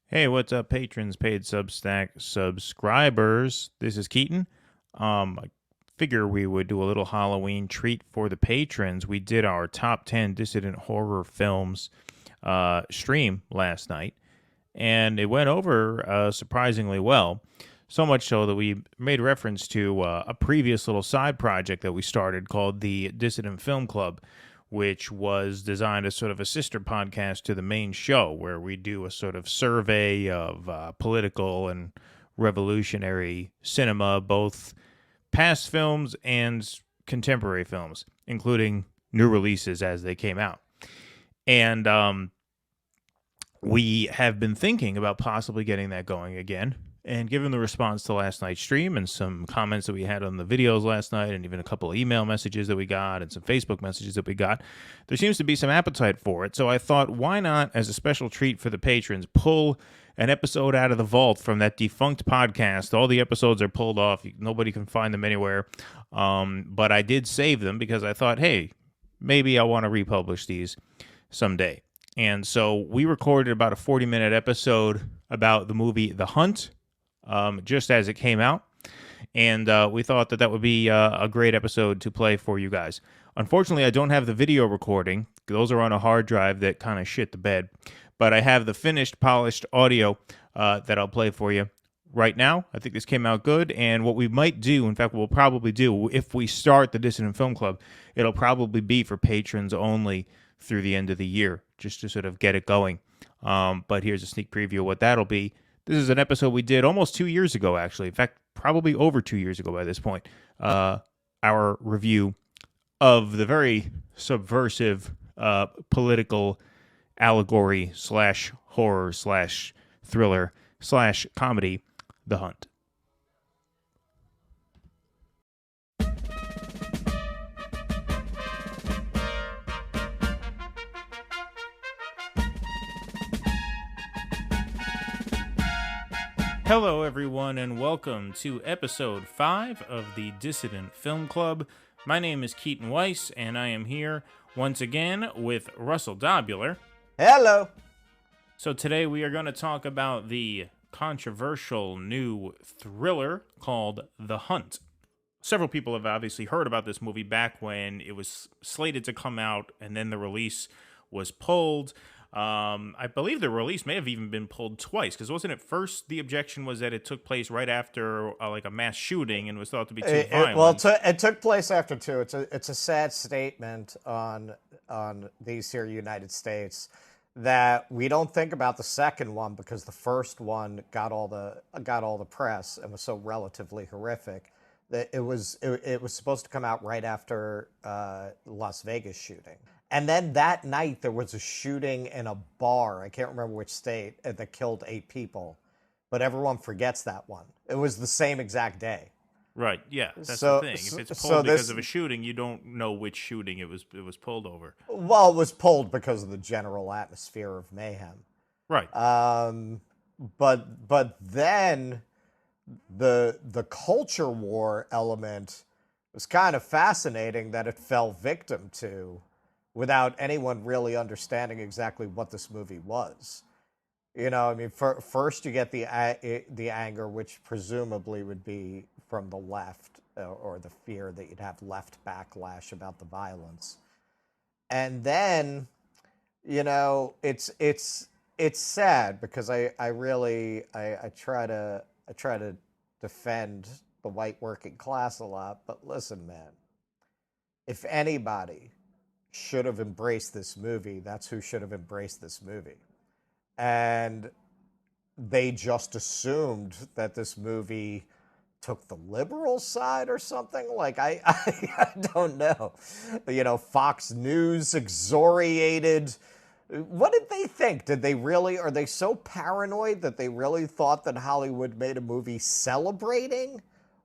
Hey, what's up, patrons, paid Substack subscribers? This is Keaton. I figure we would do a little Halloween treat for the patrons. We did our top 10 dissident horror films stream last night, and it went over surprisingly well. So much so that we made reference to a previous little side project that we started called the Dissident Film Club, which was designed as sort of a sister podcast to the main show, where we do a sort of survey of political and revolutionary cinema, both past films and contemporary films, including new releases as they came out. And we have been thinking about possibly getting that going again. And given the response to last night's stream and some comments that we had on the videos last night, and even a couple of email messages that we got and some Facebook messages that we got, there seems to be some appetite for it. So I thought, why not, as a special treat for the patrons, pull an episode out of the vault from that defunct podcast. All the episodes are pulled off. Nobody can find them anywhere. But I did save them because I thought, hey, maybe I want to republish these someday. And so we recorded about a 40-minute episode about the movie The Hunt, just as it came out. And we thought that would be a great episode to play for you guys. Unfortunately, I don't have the video recording. Those are on a hard drive that kind of shit the bed. But I have the finished, polished audio that I'll play for you right now. I think this came out good. And what we might do, in fact, what we'll probably do, if we start the Dissident Film Club, it'll probably be for patrons only through the end of the year, just to sort of get it going. But here's a sneak preview of what that'll be. This is an episode we did almost 2 years ago, actually. In fact, probably over 2 years ago by this point. Our review of the very subversive political allegory slash horror slash thriller slash comedy, The Hunt. Hello, everyone, and welcome to episode 5 of the Dissident Film Club. My name is Keaton Weiss, and I am here once again with Russell Dobular. Hello. So today we are going to talk about the controversial new thriller called The Hunt. Several people have obviously heard about this movie back when it was slated to come out, and then the release was pulled. I believe the release may have even been pulled twice, because wasn't it first the objection was that it took place right after like a mass shooting and was thought to be too violent? It took place after two. It's a sad statement on these here United States that we don't think about the second one because the first one got all the press and was so relatively horrific that it was supposed to come out right after Las Vegas shooting. And then that night, there was a shooting in a bar, I can't remember which state, that killed 8 people. But everyone forgets that one. It was the same exact day. Right, yeah, that's the thing. If it's pulled because of a shooting, you don't know which shooting it was pulled over. Well, it was pulled because of the general atmosphere of mayhem. Right. But then the culture war element was kind of fascinating that it fell victim to, without anyone really understanding exactly what this movie was. You know, I mean, first you get the anger, which presumably would be from the left, or the fear that you'd have left backlash about the violence. And then, you know, it's sad because I try to defend the white working class a lot, but listen, man, if anybody should have embraced this movie, that's who should have embraced this movie. And they just assumed that this movie took the liberal side or something. Like, I don't know. You know, Fox News excoriated. What did they think? Are they so paranoid that they really thought that Hollywood made a movie celebrating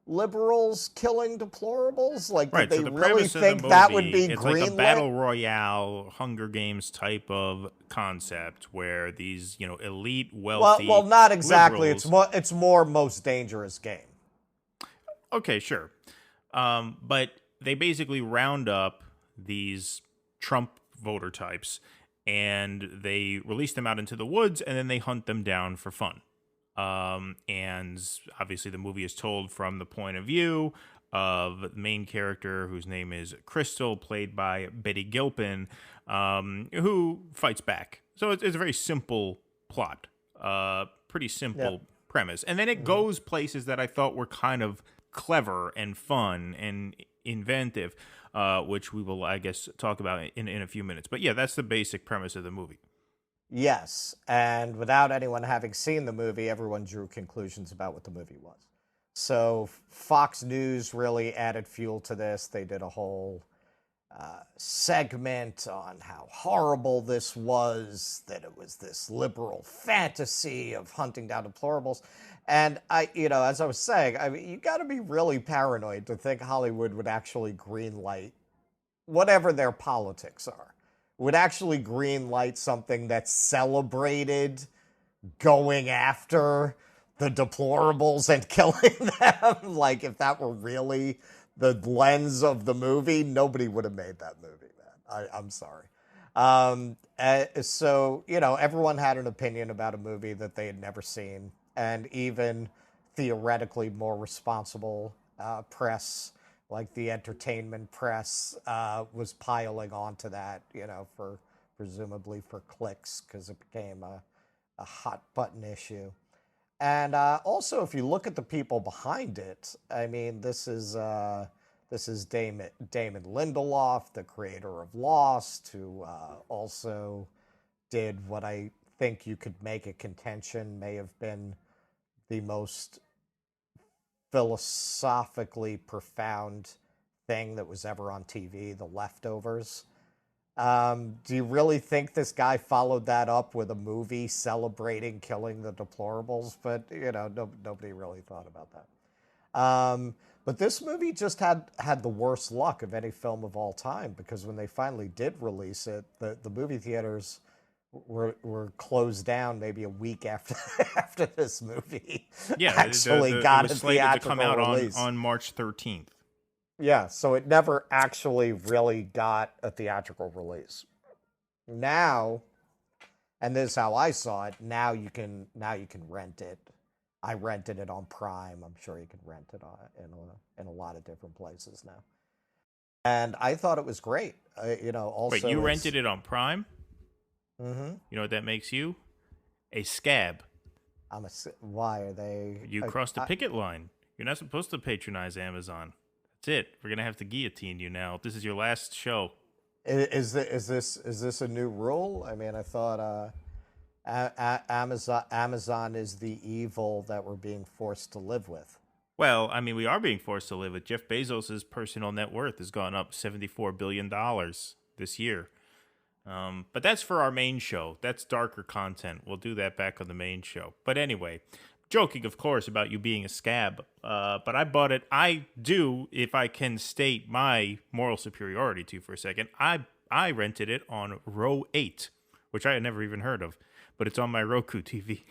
liberals killing deplorables? Like, right, did so they the really think of the movie, that would be it's greenlit? like a battle royale, Hunger Games type of concept where these, elite, wealthy. Well, not exactly. Liberals, It's more most dangerous game. Okay, sure, but they basically round up these Trump voter types and they release them out into the woods, and then they hunt them down for fun. And obviously the movie is told from the point of view of the main character, whose name is Crystal, played by Betty Gilpin, who fights back. So it's a very simple plot, pretty simple premise. And then it goes places that I thought were kind of clever and fun and inventive, which we will, I guess, talk about in a few minutes. But yeah, that's the basic premise of the movie. Yes, and without anyone having seen the movie, everyone drew conclusions about what the movie was. So Fox News really added fuel to this. They did a whole segment on how horrible this was, that it was this liberal fantasy of hunting down deplorables. And as I was saying, I mean, you got to be really paranoid to think Hollywood would actually greenlight whatever their politics are. Would actually greenlight something that celebrated going after the deplorables and killing them. Like, if that were really the lens of the movie, nobody would have made that movie, man. I'm sorry. So, everyone had an opinion about a movie that they had never seen, and even theoretically more responsible press, like the entertainment press, was piling onto that, presumably for clicks, because it became a hot button issue. And also, if you look at the people behind it, I mean, this is Damon Lindelof, the creator of Lost, who also did what I think you could make a contention may have been the most philosophically profound thing that was ever on TV, The Leftovers. Do you really think this guy followed that up with a movie celebrating killing the deplorables? But, nobody really thought about that. But this movie just had the worst luck of any film of all time, because when they finally did release it, the movie theaters were closed down maybe a week after this movie actually got it was a slated to theatrical come out release. on March 13th. Yeah, so it never actually really got a theatrical release. Now, and this is how I saw it, now you can rent it. I rented it on Prime. I'm sure you can rent it in a lot of different places now. And I thought it was great. Also, wait, you rented it on Prime? Mm-hmm. You know what that makes you? A scab. Why are they? You crossed the picket line. You're not supposed to patronize Amazon. That's it. We're gonna have to guillotine you now. This is your last show. Is this a new rule? I mean, I thought Amazon is the evil that we're being forced to live with. Well, I mean, we are being forced to live with. Jeff Bezos' personal net worth has gone up $74 billion this year. But that's for our main show. That's darker content. We'll do that back on the main show. But anyway, joking, of course, about you being a scab. But I bought it. I do, if I can state my moral superiority to you for a second, I rented it on row 8, which I had never even heard of. But it's on my Roku TV.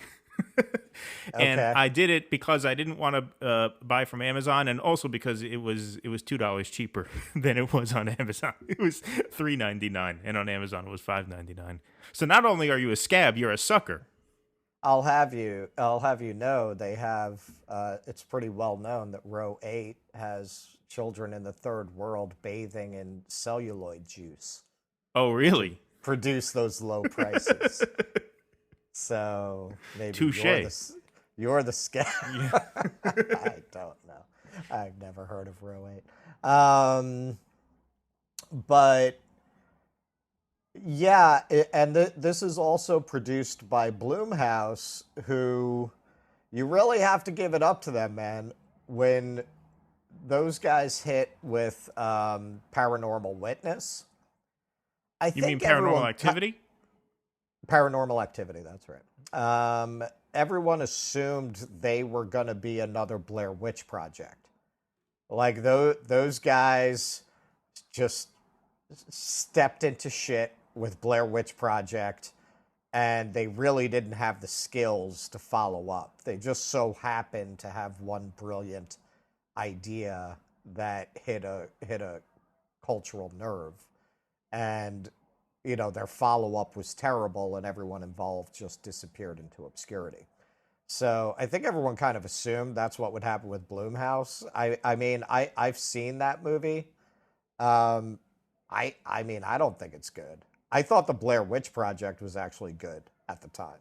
And Okay. I did it because I didn't want to buy from Amazon, and also because it was $2 cheaper than it was on Amazon. It was $3.99, and on Amazon it was $5.99. So not only are you a scab, you're a sucker. I'll have you know they have. It's pretty well known that row 8 has children in the third world bathing in celluloid juice. Oh, really? Produce those low prices. So maybe touche. You're the scab. Yeah. I don't know. I've never heard of row 8. But yeah, and this is also produced by Blumhouse, who you really have to give it up to them, man. When those guys hit with Paranormal Witness, You mean Paranormal Activity? Paranormal Activity, that's right. Everyone assumed they were going to be another Blair Witch Project. Like, those guys just stepped into shit with Blair Witch Project, and they really didn't have the skills to follow up. They just so happened to have one brilliant idea that hit a cultural nerve. And their follow-up was terrible and everyone involved just disappeared into obscurity. So I think everyone kind of assumed that's what would happen with Blumhouse. I mean, I've seen that movie. Um, I mean, I don't think it's good. I thought the Blair Witch Project was actually good at the time.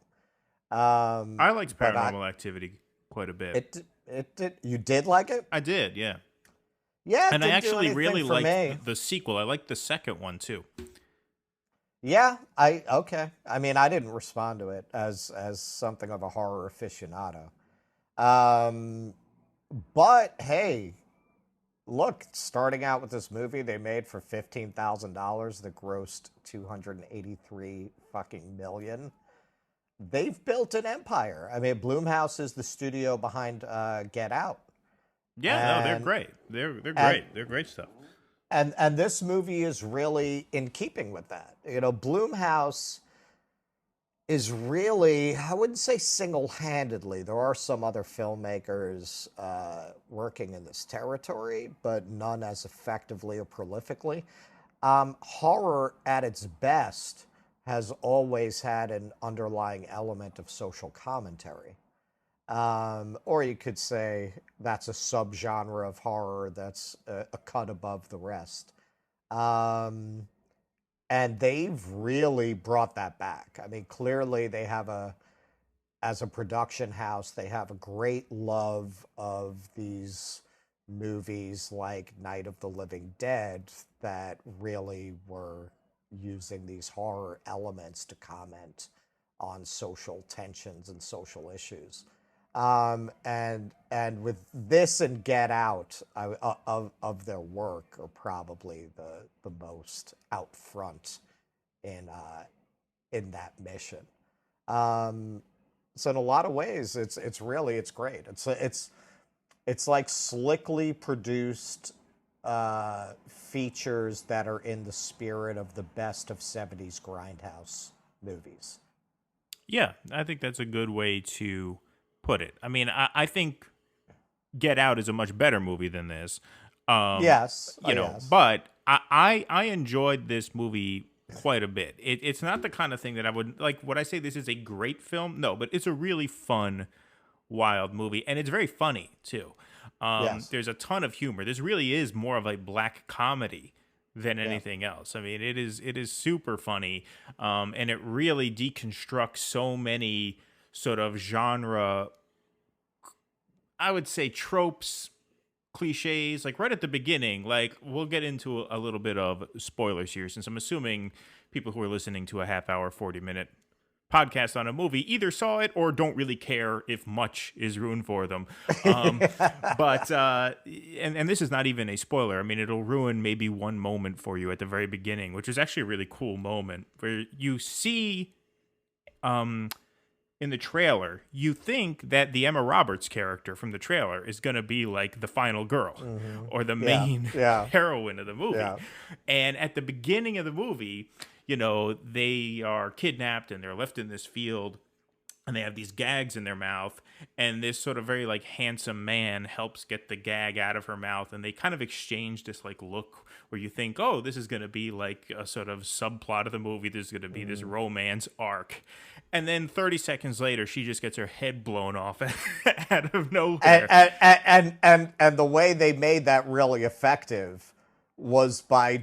I liked But Paranormal Activity quite a bit. it did. You did like it? I did, yeah. Yeah, it And I didn't do actually anything really for liked me. the sequel. I liked the second one too. Yeah, okay. I mean, I didn't respond to it as something of a horror aficionado. Um, but hey, look, starting out with this movie they made for $15,000 that grossed 283 fucking million. They've built an empire. I mean, Blumhouse is the studio behind Get Out. Yeah, no, they're And great. They're and great. They're great stuff. and this movie is really in keeping with that. Blumhouse is really, I wouldn't say single-handedly. There are some other filmmakers working in this territory, but none as effectively or prolifically. Horror at its best has always had an underlying element of social commentary. Or you could say that's a subgenre of horror that's a cut above the rest. Um, and they've really brought that back. I mean, clearly they have as a production house, they have a great love of these movies like Night of the Living Dead that really were using these horror elements to comment on social tensions and social issues. And with this and Get Out of their work are probably the most out front in that mission. Um, so in a lot of ways, it's great. It's like slickly produced features that are in the spirit of the best of '70s grindhouse movies. Yeah, I think that's a good way to put it. I mean, I think Get Out is a much better movie than this. Yes, yes, But I enjoyed this movie quite a bit. It's not the kind of thing that I would like. Would I say this is a great film? No, but it's a really fun, wild movie, and it's very funny too. yes, There's a ton of humor. This really is more of a black comedy than yeah. anything else. I mean, it is super funny, and it really deconstructs so many sort of genre, I would say, tropes, cliches, like right at the beginning. Like, we'll get into a little bit of spoilers here, since I'm assuming people who are listening to a half hour, 40-minute podcast on a movie either saw it or don't really care if much is ruined for them. But and this is not even a spoiler. I mean, it'll ruin maybe one moment for you at the very beginning, which is actually a really cool moment where you see in the trailer, you think that the Emma Roberts character from the trailer is going to be like the final girl or the Yeah, main yeah, heroine of the movie. yeah. And at the beginning of the movie, they are kidnapped and they're left in this field and they have these gags in their mouth, and this sort of very like handsome man helps get the gag out of her mouth, and they kind of exchange this like look where you think, oh, this is going to be like a sort of subplot of the movie, there's going to be this romance arc, and then 30 seconds later she just gets her head blown off out of nowhere. And the way they made that really effective was by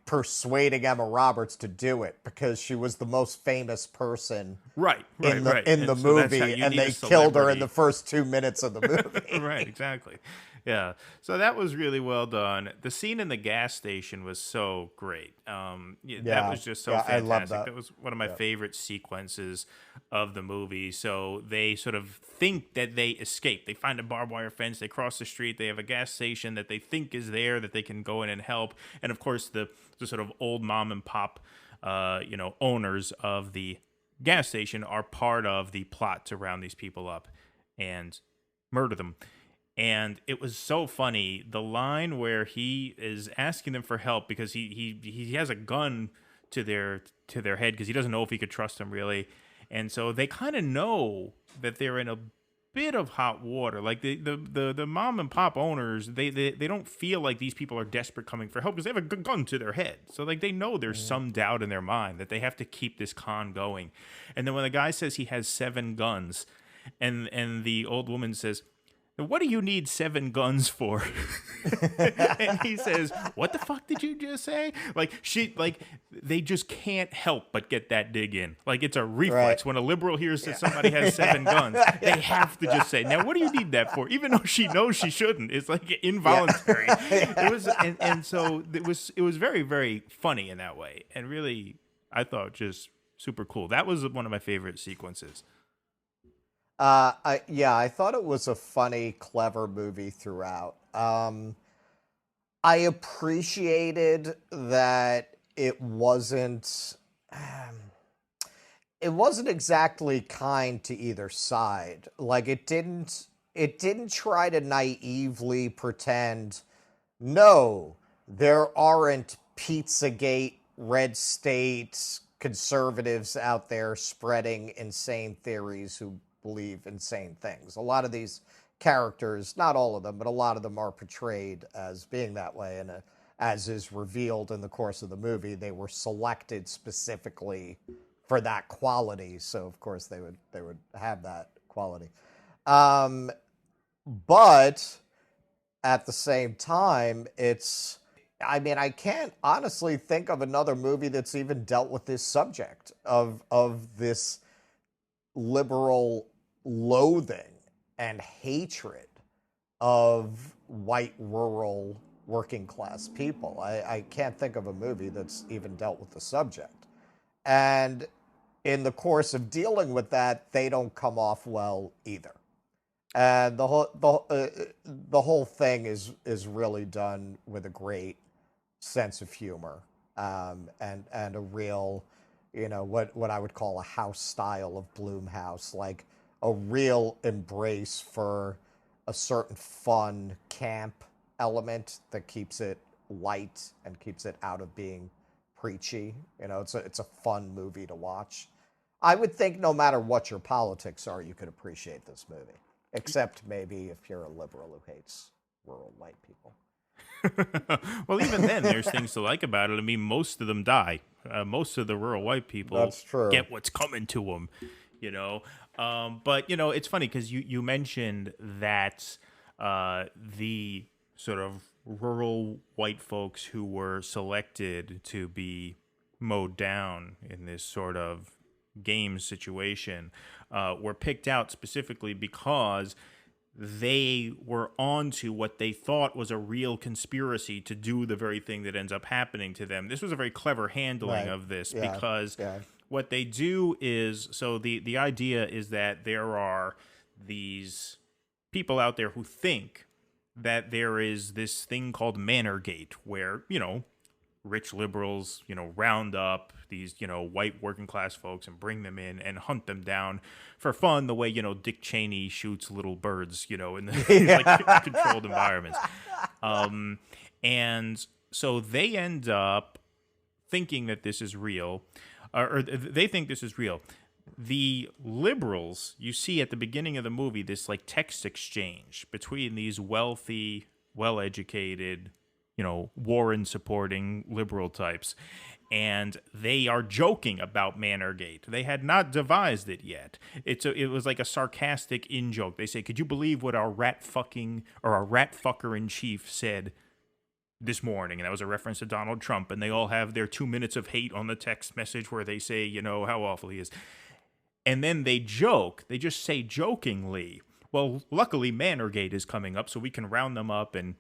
persuading Emma Roberts to do it because she was the most famous person Right. in the And so that's how movie, you and need a they killed her in celebrity. the first 2 minutes of the movie. Right, exactly. Yeah. So that was really well done. The scene in the gas station was so great. Yeah, that Yeah, was just so yeah, I love fantastic. that. That was one of my Yeah. favorite sequences of the movie. So they sort of think that they escape. They find a barbed wire fence. They cross the street. They have a gas station that they think is there that they can go in and help. And of course, the sort of old mom and pop, owners of the gas station are part of the plot to round these people up and murder them. And it was so funny, the line where he is asking them for help because he has a gun to their head because he doesn't know if he could trust them really, and so they kind of know that they're in a bit of hot water. Like the mom and pop owners, they don't feel like these people are desperate coming for help because they have a gun to their head. So like they know there's some doubt in their mind that they have to keep this con going. And then when the guy says he has 7 guns, and the old woman says, "What do you need 7 guns for?" And he says, "What the fuck did you just say?" Like they just can't help but get that dig in. Like it's a reflex. Right. When a liberal hears that somebody has 7 guns, they have to just say, "Now, what do you need that for?" Even though she knows she shouldn't. It's like involuntary. It was, and so it was very, very funny in that way, and really, I thought just super cool. That was one of my favorite sequences. I thought it was a funny, clever movie throughout. I appreciated that it wasn't exactly kind to either side. Like it didn't try to naively pretend, no, there aren't Pizzagate, red state conservatives out there spreading insane theories who believe insane things. A lot of these characters, not all of them, but a lot of them are portrayed as being that way. And as is revealed in the course of the movie, they were selected specifically for that quality. So of course they would have that quality. But at the same time, I can't honestly think of another movie that's even dealt with this subject of this liberal loathing and hatred of white rural working class people. I can't think of a movie that's even dealt with the subject. And in the course of dealing with that, they don't come off well either. And the whole thing is really done with a great sense of humor, and a real, what I would call a house style of Blumhouse, like a real embrace for a certain fun camp element that keeps it light and keeps it out of being preachy. It's a fun movie to watch. I would think no matter what your politics are, you could appreciate this movie, except maybe if you're a liberal who hates rural white people. Well, even then, there's things to like about it. I mean, most of them die. Most of the rural white people That's true. get what's coming to them, But, it's funny because you mentioned that the sort of rural white folks who were selected to be mowed down in this sort of game situation were picked out specifically because they were onto what they thought was a real conspiracy to do the very thing that ends up happening to them. This was a very clever handling of this because what they do is, so the idea is that there are these people out there who think that there is this thing called Manorgate where, rich liberals, round up these, white working class folks and bring them in and hunt them down for fun, the way, Dick Cheney shoots little birds, in the like controlled environments. And so they end up thinking that this is real, or they think this is real. The liberals, you see at the beginning of the movie, this like text exchange between these wealthy, well-educated, Warren supporting liberal types. And they are joking about Manorgate. They had not devised it yet. It was like a sarcastic in-joke. They say, "Could you believe what our rat fucker in chief said this morning?" And that was a reference to Donald Trump. And they all have their 2 minutes of hate on the text message where they say, how awful he is. And then they joke. They just say jokingly, "Well, luckily Manorgate is coming up, so we can round them up and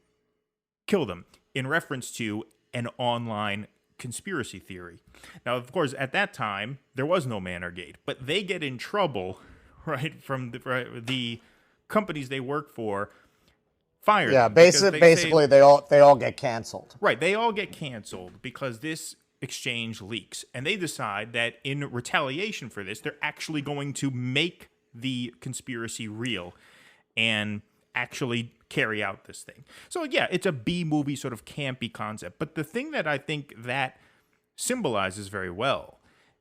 kill them," in reference to an online conspiracy theory. Now, of course, at that time, there was no Manorgate, but they get in trouble, right, from the companies they work for, fire them. Basically, they all get canceled. Right, they all get canceled because this exchange leaks, and they decide that in retaliation for this, they're actually going to make the conspiracy real and actually carry out this thing. So yeah, it's a B-movie sort of campy concept. But the thing that I think that symbolizes very well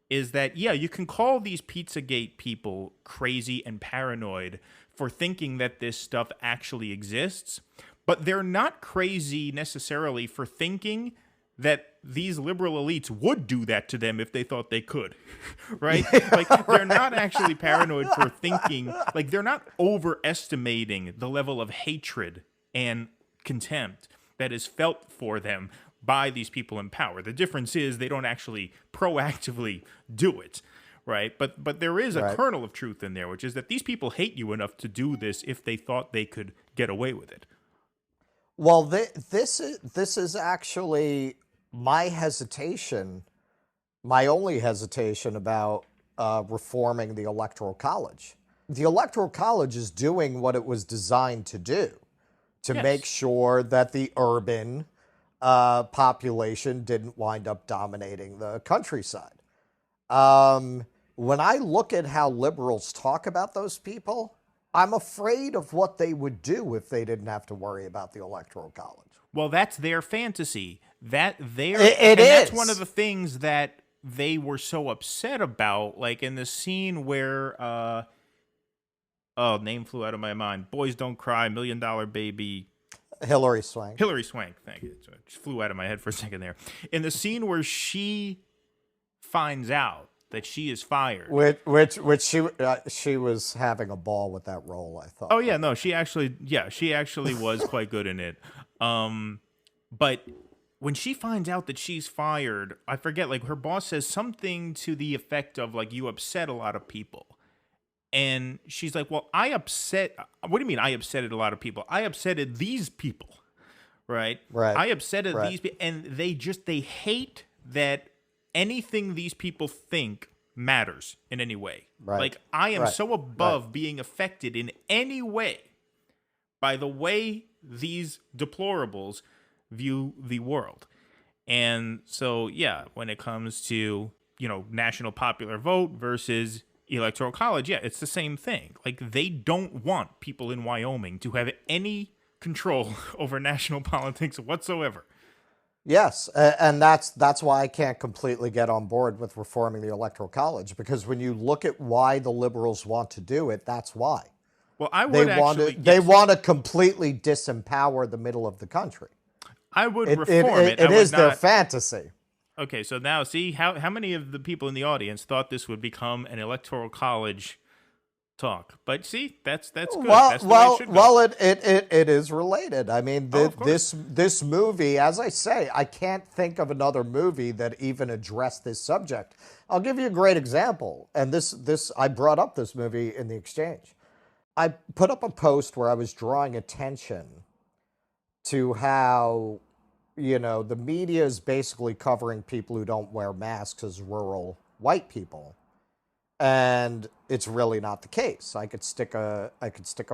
is that, yeah, you can call these Pizzagate people crazy and paranoid for thinking that this stuff actually exists, but they're not crazy necessarily for thinking that these liberal elites would do that to them if they thought they could, right? Like, they're not actually paranoid for thinking, like, they're not overestimating the level of hatred and contempt that is felt for them by these people in power. The difference is they don't actually proactively do it, right? But there is a kernel of truth in there, which is that these people hate you enough to do this if they thought they could get away with it. Well, this is actually my hesitation, my only hesitation about reforming the Electoral College. The Electoral College is doing what it was designed to do, to make sure that the urban population didn't wind up dominating the countryside. When I look at how liberals talk about those people, I'm afraid of what they would do if they didn't have to worry about the Electoral College. Well, that's their fantasy. That's one of the things that they were so upset about, like in the scene where name flew out of my mind. Boys Don't Cry, $1 Million Baby. Hilary Swank. Hilary Swank, thank you. It just flew out of my head for a second there. In the scene where she finds out that she is fired, which she was having a ball with that role, I thought. Oh yeah, no, she actually was quite good in it. But when she finds out that she's fired, I forget, like, her boss says something to the effect of, like, you upset a lot of people. And she's like, well, what do you mean I upsetted a lot of people? I upsetted these people, right? Right. I upsetted these people, and they hate that anything these people think matters in any way. Right. Like, I am so above being affected in any way by the way these deplorables view the world. And so, yeah, when it comes to, national popular vote versus Electoral College, yeah, it's the same thing. Like, they don't want people in Wyoming to have any control over national politics whatsoever. Yes, and that's why I can't completely get on board with reforming the Electoral College, because when you look at why the liberals want to do it, that's why. Well, they want to completely disempower the middle of the country. I would reform it. It is their fantasy. Okay, so now see how many of the people in the audience thought this would become an Electoral College talk. But see, that's good. It is related. I mean, this movie, as I say, I can't think of another movie that even addressed this subject. I'll give you a great example. And this I brought up this movie in the exchange. I put up a post where I was drawing attention to how, the media is basically covering people who don't wear masks as rural white people. And it's really not the case. I could stick a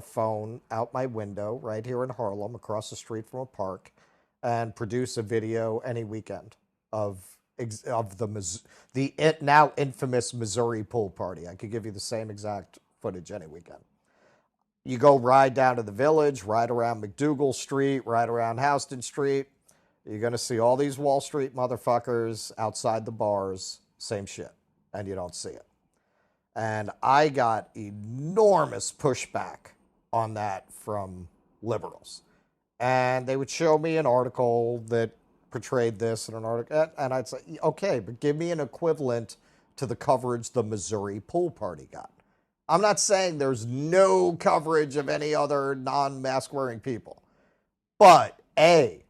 phone out my window right here in Harlem, across the street from a park, and produce a video any weekend of the now infamous Missouri pool party. I could give you the same exact footage any weekend. You go ride down to the Village, ride around McDougal Street, ride around Houston Street. You're going to see all these Wall Street motherfuckers outside the bars, same shit, and you don't see it. And I got enormous pushback on that from liberals. And they would show me an article that portrayed this in an article, and I'd say, okay, but give me an equivalent to the coverage the Missouri pool party got. I'm not saying there's no coverage of any other non-mask wearing people. But, A,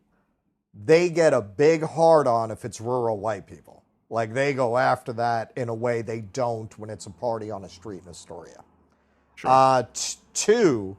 they get a big hard-on if it's rural white people. Like, they go after that in a way they don't when it's a party on a street in Astoria. Sure. Two,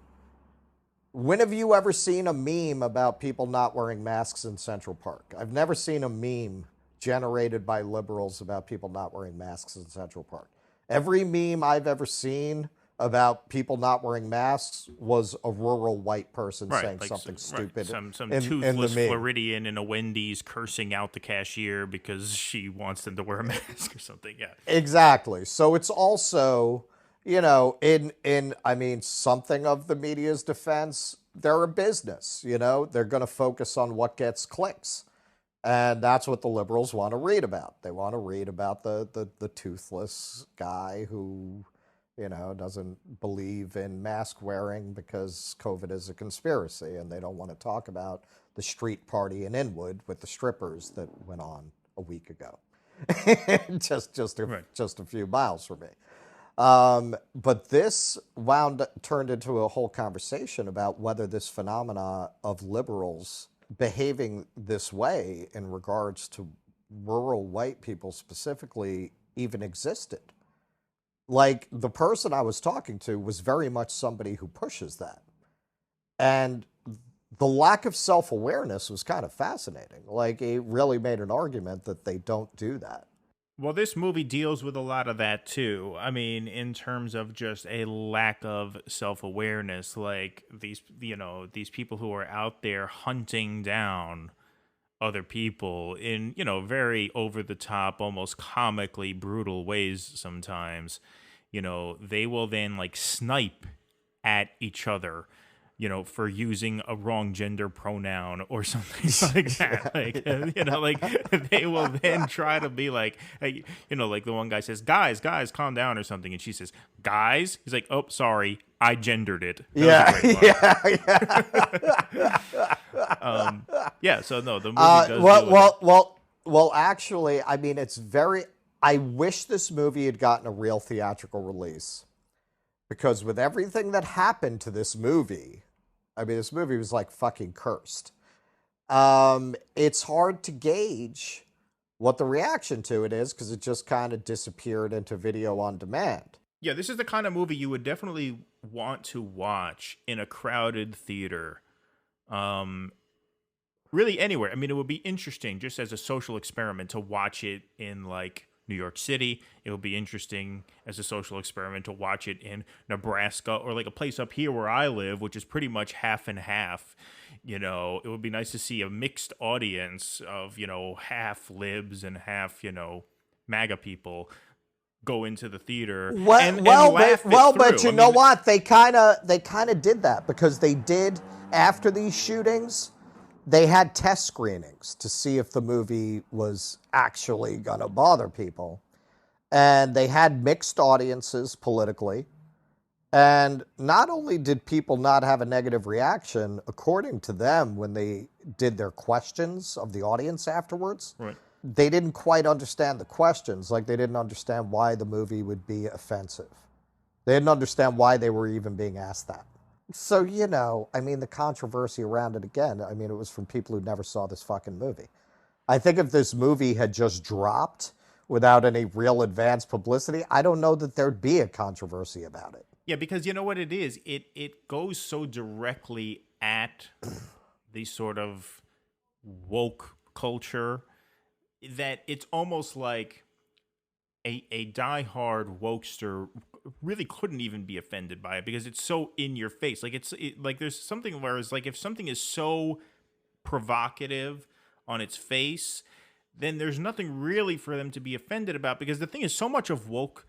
when have you ever seen a meme about people not wearing masks in Central Park? I've never seen a meme generated by liberals about people not wearing masks in Central Park. Every meme I've ever seen about people not wearing masks was a rural white person saying something stupid. Some toothless Floridian in a Wendy's cursing out the cashier because she wants them to wear a mask or something. Yeah, exactly. So it's also, something of the media's defense. They're a business. They're going to focus on what gets clicks. And that's what the liberals want to read about. They want to read about the toothless guy who, doesn't believe in mask wearing because COVID is a conspiracy, and they don't want to talk about the street party in Inwood with the strippers that went on a week ago, just a few miles from me. But this turned into a whole conversation about whether this phenomena of liberals behaving this way in regards to rural white people specifically even existed. Like, the person I was talking to was very much somebody who pushes that. And the lack of self-awareness was kind of fascinating. Like, it really made an argument that they don't do that. Well, this movie deals with a lot of that too. I mean, in terms of just a lack of self-awareness, like these people who are out there hunting down other people in, very over the top, almost comically brutal ways sometimes. They will then like snipe at each other, for using a wrong gender pronoun or something like that. Like, they will then try to be like, hey, like the one guy says, guys, calm down or something. And she says, guys? He's like, oh, sorry, I gendered it. Yeah. So no, the movie does well, actually, I mean, I wish this movie had gotten a real theatrical release, because with everything that happened to this movie, I mean, this movie was like fucking cursed. It's hard to gauge what the reaction to it is, because it just kind of disappeared into video on demand. Yeah, this is the kind of movie you would definitely want to watch in a crowded theater. Really anywhere. I mean, it would be interesting just as a social experiment to watch it in like New York City. It would be interesting as a social experiment to watch it in Nebraska, or like a place up here where I live, which is pretty much half and half. It would be nice to see a mixed audience of, half libs and half, MAGA people go into the theater and laugh but you know what? They kind of did that, because they did, after these shootings, they had test screenings to see if the movie was actually going to bother people. And they had mixed audiences politically. And not only did people not have a negative reaction, according to them, when they did their questions of the audience afterwards, right, they didn't quite understand the questions. Like, they didn't understand why the movie would be offensive. They didn't understand why they were even being asked that. So, I mean, the controversy around it, again, I mean, it was from people who never saw this fucking movie. I think if this movie had just dropped without any real advanced publicity, I don't know that there'd be a controversy about it. Yeah, because you know what it is? It goes so directly at the sort of woke culture that it's almost like a diehard wokester really couldn't even be offended by it, because it's so in your face. Like, like there's something, whereas like if something is so provocative on its face, then there's nothing really for them to be offended about, because the thing is, so much of woke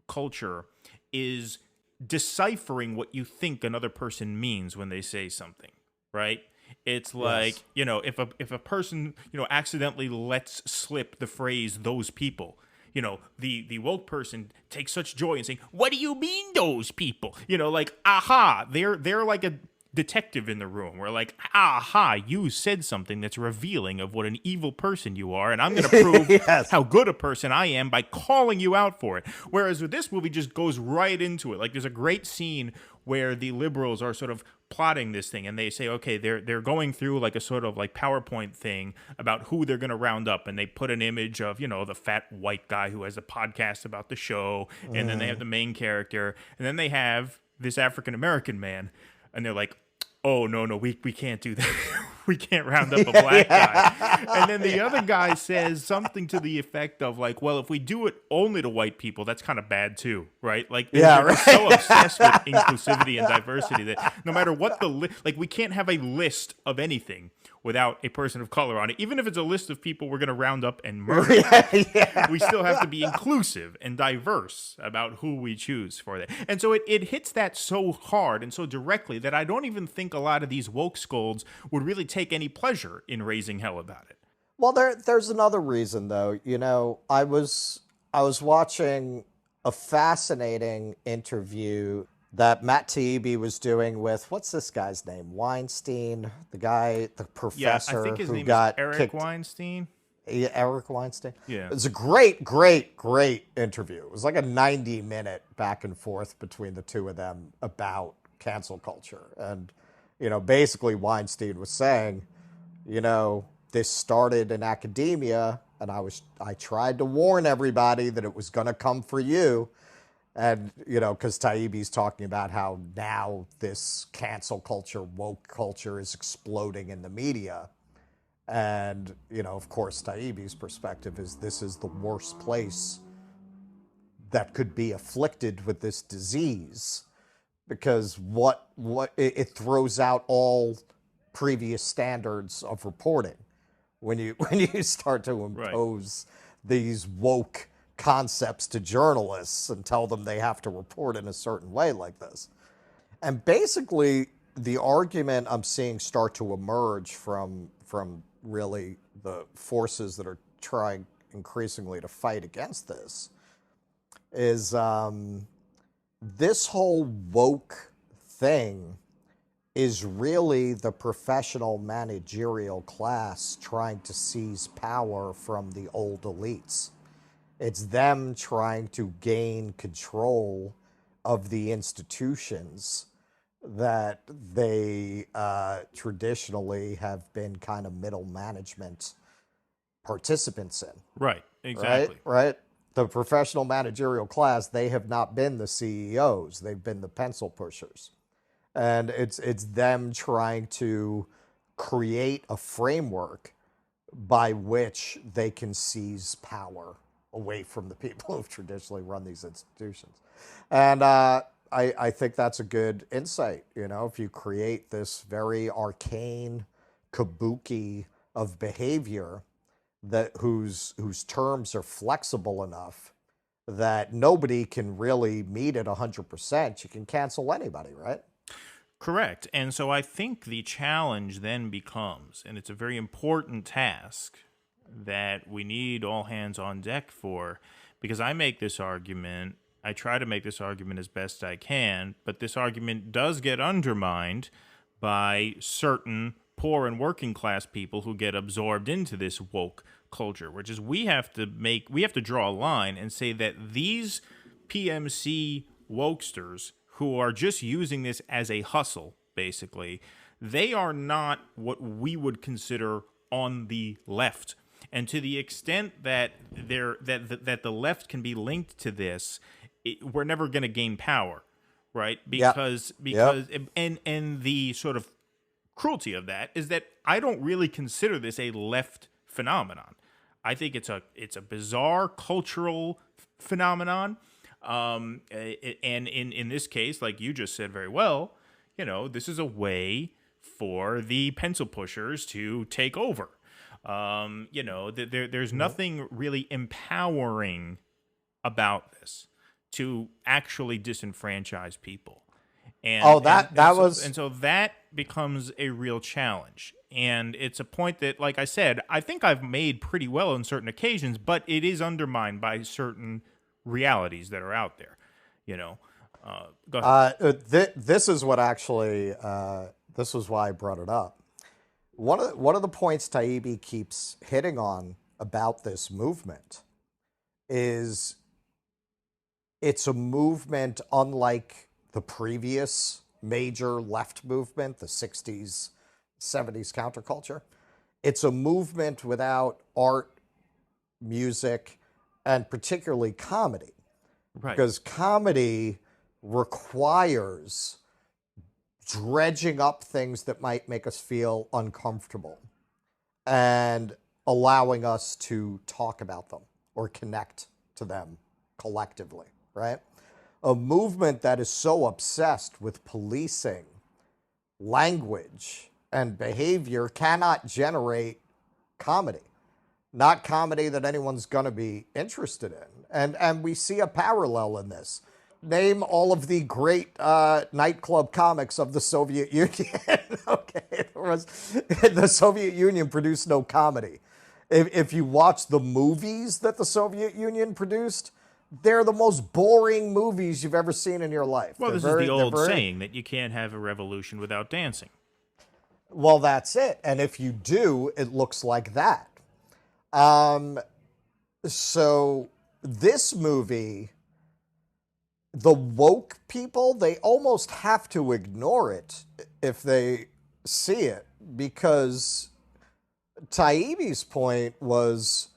culture is deciphering what you think another person means when they say something, right? It's like, yes, if a person, accidentally lets slip the phrase "those people," the woke person takes such joy in saying, "What do you mean, those people?" Like, aha, they're like a detective in the room. We're like, aha, you said something that's revealing of what an evil person you are, and I'm going to prove yes, how good a person I am by calling you out for it. Whereas with this movie, just goes right into it. Like, there's a great scene where the liberals are sort of plotting this thing, and they say, okay, they're going through like a sort of like PowerPoint thing about who they're going to round up, and they put an image of, the fat white guy who has a podcast about the show, and then they have the main character, and then they have this African-American man, and they're like, oh, no, we can't do that. We can't round up a black guy. And then the other guy says something to the effect of like, well, if we do it only to white people, that's kind of bad too, right? Like, they're so obsessed with inclusivity and diversity that no matter what like, we can't have a list of anything without a person of color on it. Even if it's a list of people we're going to round up and murder, we still have to be inclusive and diverse about who we choose for that. And so it hits that so hard and so directly that I don't even think a lot of these woke scolds would really take any pleasure in raising hell about it. Well, there's another reason though. I was watching a fascinating interview that Matt Taibbi was doing with what's this guy's name? Weinstein, the Yeah, I professor think his who name is got Eric kicked. Weinstein. Yeah, Eric Weinstein. Yeah. It was a great, great, great interview. It was like a 90-minute back and forth between the two of them about cancel culture. And, basically Weinstein was saying, this started in academia, and I tried to warn everybody that it was going to come for you. And, because Taibbi's talking about how now this cancel culture, woke culture is exploding in the media. And, of course, Taibbi's perspective is this is the worst place that could be afflicted with this disease, because it throws out all previous standards of reporting when you when you start to Right. impose these woke concepts to journalists and tell them they have to report in a certain way like this. And basically, the argument I'm seeing start to emerge from really the forces that are trying increasingly to fight against this is this whole woke thing is really the professional managerial class trying to seize power from the old elites. It's them trying to gain control of the institutions that they traditionally have been kind of middle management participants in. Right. Exactly. Right. The professional managerial class, they have not been the CEOs. They've been the pencil pushers. And it's them trying to create a framework by which they can seize power away from the people who've traditionally run these institutions. And I think that's a good insight. If you create this very arcane kabuki of behavior whose terms are flexible enough that nobody can really meet it 100%, you can cancel anybody, right? Correct. And so I think the challenge then becomes, and it's a very important task that we need all hands on deck for, because I try to make this argument as best I can, but this argument does get undermined by certain poor and working class people who get absorbed into this woke culture, which is we have to draw a line and say that these PMC wokesters who are just using this as a hustle, basically, they are not what we would consider on the left. And to the extent that that the left can be linked to this, we're never going to gain power, right? Because and the sort of cruelty of that is that I don't really consider this a left phenomenon. I think it's a bizarre cultural phenomenon. And in this case, like you just said very well, this is a way for the pencil pushers to take over. There's nothing really empowering about this to actually disenfranchise people. And so that becomes a real challenge. And it's a point that, like I said, I think I've made pretty well on certain occasions, but it is undermined by certain realities that are out there. Go ahead. This is what actually, this was why I brought it up. One of the points Taibbi keeps hitting on about this movement is it's a movement unlike the previous major left movement, the 60s, 70s counterculture. It's a movement without art, music, and particularly comedy. Right. Because comedy requires dredging up things that might make us feel uncomfortable and allowing us to talk about them or connect to them collectively, right? A movement that is so obsessed with policing language and behavior cannot generate comedy. Not comedy that anyone's going to be interested in. And we see a parallel in this. Name all of the great nightclub comics of the Soviet Union. Okay, the Soviet Union produced no comedy. if you watch the movies that the Soviet Union produced, they're the most boring movies you've ever seen in your life. Well, this is the old saying that you can't have a revolution without dancing. Well, that's it. And if you do, it looks like that. So this movie, the woke people, they almost have to ignore it if they see it, because Taibbi's point was,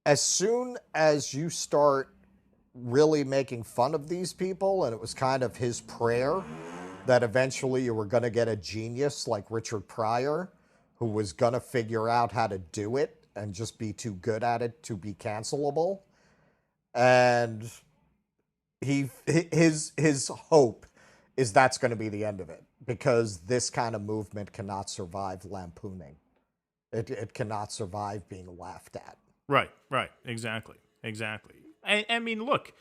as soon as you start really making fun of these people, and it was kind of his prayer that eventually you were going to get a genius like Richard Pryor, who was going to figure out how to do it and just be too good at it to be cancelable. And his hope is that's going to be the end of it, because this kind of movement cannot survive lampooning. It cannot survive being laughed at. Right, exactly. I mean, look,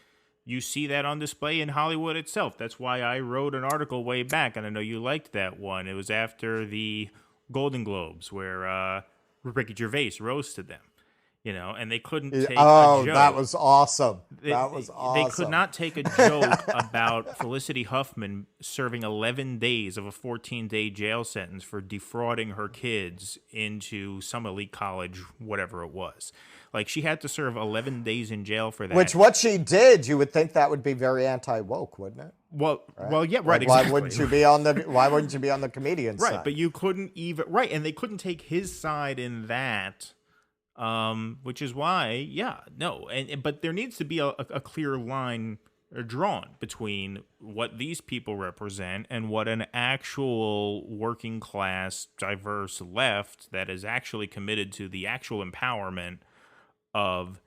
you see that on display in Hollywood itself. That's why I wrote an article way back, and I know you liked that one. It was after the Golden Globes, where Ricky Gervais roasted them, and they couldn't take a joke. That was awesome. They could not take a joke about Felicity Huffman serving 11 days of a 14-day jail sentence for defrauding her kids into some elite college, whatever it was. Like, she had to serve 11 days in jail for that. Which, what she did, you would think that would be very anti-woke, wouldn't it? Well, yeah, right. Like, exactly. Why wouldn't you be on the comedian side? Right, but you couldn't even and they couldn't take his side in that, which is why, but there needs to be a clear line drawn between what these people represent and what an actual working class, diverse left that is actually committed to the actual empowerment of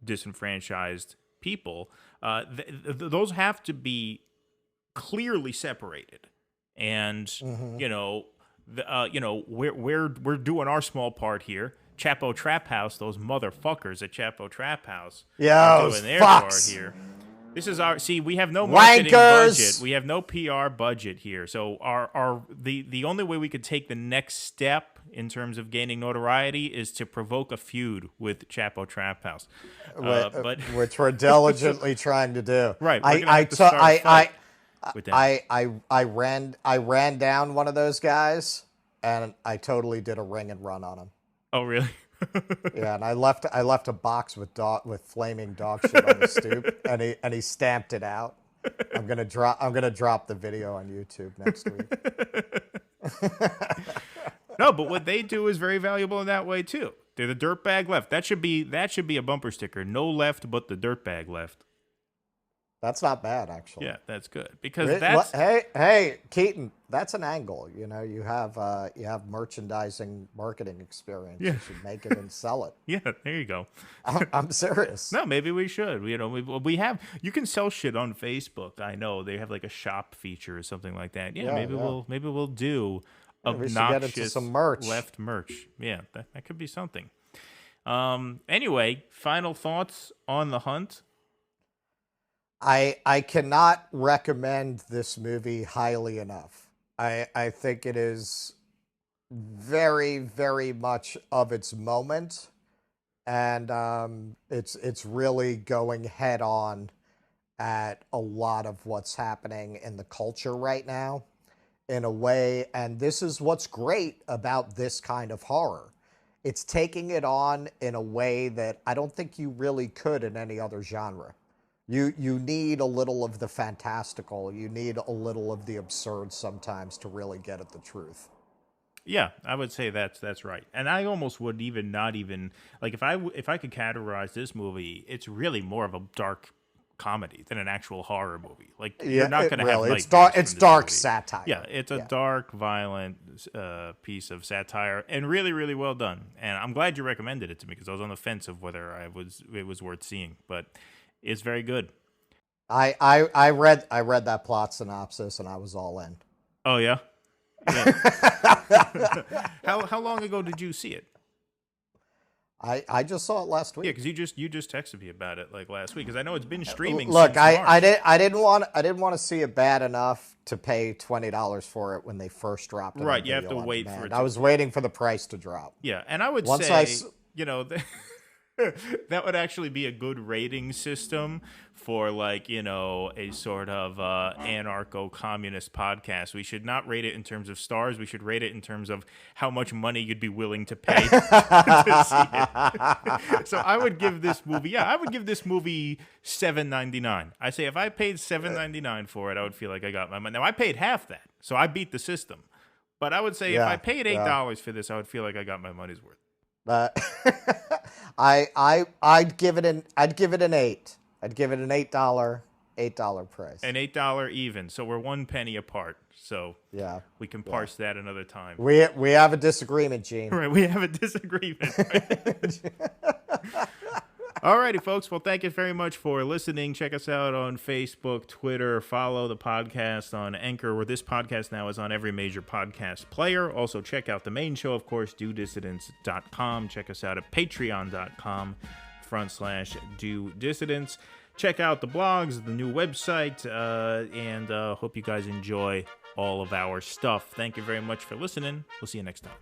disenfranchised people. Those have to be clearly separated, and we're doing our small part here. Chapo Trap House, those motherfuckers at Chapo Trap House, are doing their part here. This is we have no marketing budget. We have no PR budget here. So the only way we could take the next step in terms of gaining notoriety is to provoke a feud with Chapo Trap House. Which we're diligently trying to do. Right. I ran down one of those guys, and I totally did a ring and run on him. Oh, really? Yeah, and I left a box with flaming dog shit on the stoop, and he stamped it out. I'm gonna drop the video on YouTube next week. No, but what they do is very valuable in that way too. They're the dirtbag left. That should be a bumper sticker. No left, but the dirtbag left. That's not bad, actually. Yeah, that's good, because that's hey Keaton, that's an angle. You have merchandising marketing experience. Yeah. You should make it and sell it. Yeah, there you go. I'm serious. No, maybe we should. We have. You can sell shit on Facebook. I know they have like a shop feature or something like that. Yeah, maybe we'll do obnoxious some merch. Left merch. Yeah, that could be something. Anyway, final thoughts on The Hunt. I cannot recommend this movie highly enough. I think it is very, very much of its moment, and it's really going head on at a lot of what's happening in the culture right now in a way, and this is what's great about this kind of horror. It's taking it on in a way that I don't think you really could in any other genre. You need a little of the fantastical. You need a little of the absurd sometimes to really get at the truth. Yeah, I would say that's right. And I almost would not even like if I could categorize this movie, it's really more of a dark comedy than an actual horror movie. Like, you're not going to have nightmares. It's dark satire. Yeah, it's a dark, violent piece of satire, and really, really well done. And I'm glad you recommended it to me, because I was on the fence of whether it was worth seeing, but it's very good. I read that plot synopsis and I was all in. Oh yeah. How long ago did you see it? I just saw it last week. Yeah, because you just texted me about it like last week, because I know it's been streaming. Look, since March. I didn't want to see it bad enough to pay $20 for it when they first dropped it. Right, you have to wait for it. I was waiting for the price to drop. Yeah, and I would say you know, that would actually be a good rating system for, like, you know, a sort of anarcho-communist podcast. We should not rate it in terms of stars. We should rate it in terms of how much money you'd be willing to pay to see it. So I would give this movie, $7.99. I say if I paid $7.99 for it, I would feel like I got my money. Now, I paid half that, so I beat the system. But I would say if I paid $8 for this, I would feel like I got my money's worth. I'd give it an 8. I'd give it an $8 price. An $8 even. So we're 1 penny apart. So we can parse that another time. We have a disagreement, Gene. Right, we have a disagreement. Right? Alrighty, folks. Well, thank you very much for listening. Check us out on Facebook, Twitter. Follow the podcast on Anchor, where this podcast now is on every major podcast player. Also, check out the main show, of course, DueDissidence.com. Check us out at patreon.com/Due Dissidence. Check out the blogs, the new website, and hope you guys enjoy all of our stuff. Thank you very much for listening. We'll see you next time.